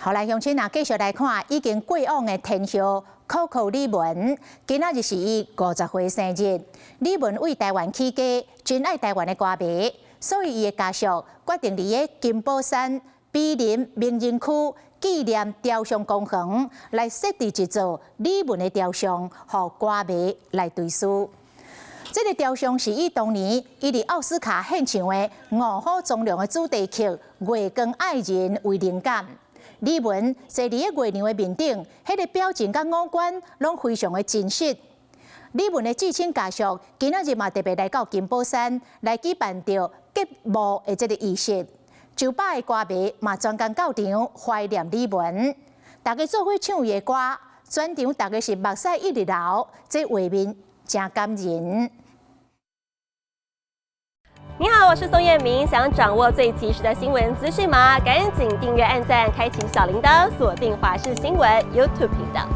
好来，乡亲啊，继续来看已经过往的天后 Coco 李玟，今仔日是伊50岁生日。李玟为台湾起家，真爱台湾的歌迷，所以伊的家属决定伫个金宝山毗邻名人区纪念雕像公园来设置一座李玟的雕像，予歌迷来追思。这个雕像是以当年伊伫奥斯卡献唱的《卧虎藏龙》的主题曲《月光爱人》为灵感。李玟坐伫个月亮的面顶，迄个表情甲五官拢非常的真实。李玟的至亲家属今仔日嘛特别来到金宝山来举办着揭幕的这个仪式，就百个歌迷嘛专工到场怀念李玟，大家做伙唱伊的歌，全场大家是目屎一直流，这画面真感人。你好，我是宋彦明。想掌握最及时的新闻资讯吗？赶紧订阅、按赞、开启小铃铛，锁定华视新闻 YouTube 频道。